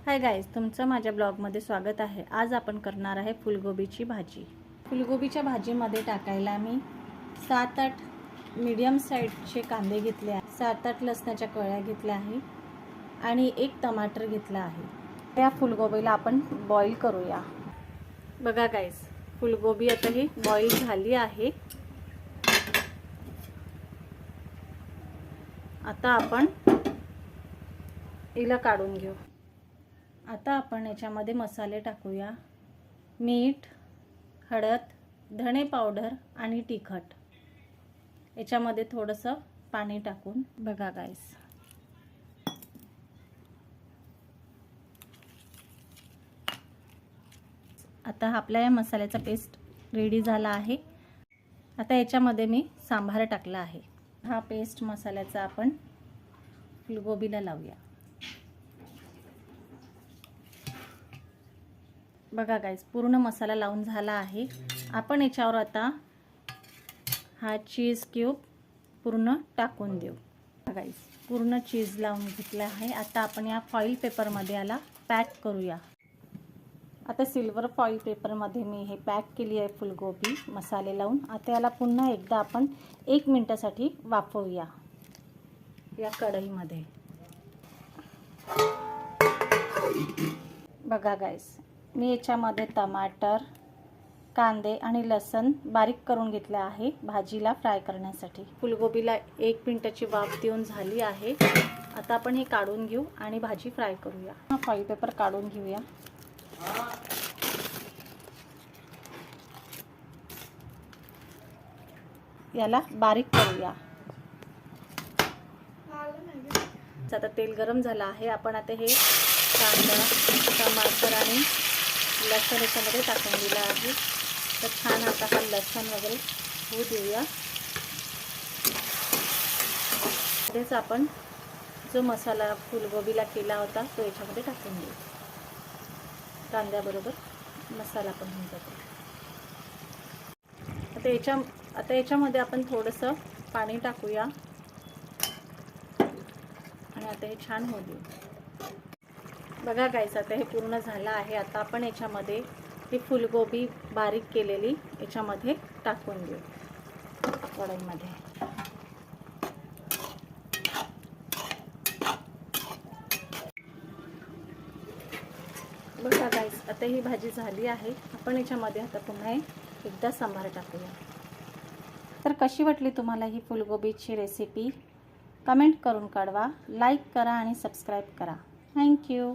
Hi guys, तुमचं माझ्या ब्लॉगमध्ये स्वागत आहे। आज आपण करणार आहे फुलगोबीची भाजी। फुलगोबीच्या भाजीमध्ये टाकायला मी 7-8 मीडियम साईजचे कांदे घेतले आहे, 7-8 लसणाच्या कळ्या घेतल्या आहे आणि 1 टमाटर घेतला आहे। या फुलगोबीला आपण बॉईल करूया। बघा गाईज, फुलगोबी आता ही बॉईल झाली आहे। आता आपण हिला काढून घेऊ। आता आपण याच्यामध्ये मसाले टाकूया। मीठ, हळद, धणे पावडर आणि तिखट। याच्यामध्ये थोडंसं पाणी टाकून बघा गाईस। आता आपल्या या मसाल्याचा पेस्ट रेडी झाला आहे। आता याच्यामध्ये मी सांबार टाकला आहे। हा पेस्ट मसाल्याचा आपण फुलगोबीला लावूया। बघा गाईस, पूर्ण मसाला लावून झाला आहे। आपण याच्यावर आता हा चीज क्यूब पूर्ण टाकून देऊ। गाईस, पूर्ण चीज लावून घेतला आहे। आता आपण या फॉईल पेपरमध्ये याला पॅक करूया। आता सिल्वर फॉईल पेपरमध्ये मी हे पॅक केली आहे फुलगोबी मसाले लावून। आता याला पुन्हा एकदा आपण 1 मिनिटासाठी वाफवूया या कढईमध्ये। बघा गाईस, मी याच्यामध्ये टमाटर, कांदे आणि लसूण बारीक करून घेतले आहे भाजीला फ्राय करण्यासाठी। फुलगोबीला 1 मिनिटाची वाफ देऊन झाली आहे। आता आपण हे काढून घेऊ आणि भाजी फ्राय करूया। हा फॉईल पेपर काढून घेऊया। याला बारीक करूया। आता तेल गरम झालं आहे। आपण आता हे कांदा, टमाटर आणि लसूण याच्यामध्ये टाकून दिला आहे। तर छान आता हा लसूण वगैरे होऊ देऊया। तेच आपण जो मसाला फुलगोबीला केला होता तो याच्यामध्ये टाकून देऊ। कांद्याबरोबर मसाला पण होऊन जातो। आता याच्यामध्ये आपण थोडंसं पाणी टाकूया आणि आता हे छान होऊ देऊ। बघा गाईस, आता हे पूर्ण झालं आहे। आता आपण याच्यामध्ये ही फुलगोबी बारीक केलेली याच्यामध्ये टाकून देऊ कढईमध्ये। बघा गाईस, आता ही भाजी झाली आहे। आपण याच्यामध्ये आता पुन्हा एकदा सांबार टाकूया। तर कशी वाटली तुम्हाला ही फुलगोबीची रेसिपी? कमेंट करून कळवा, लाईक करा आणि सबस्क्राईब करा। थँक्यू।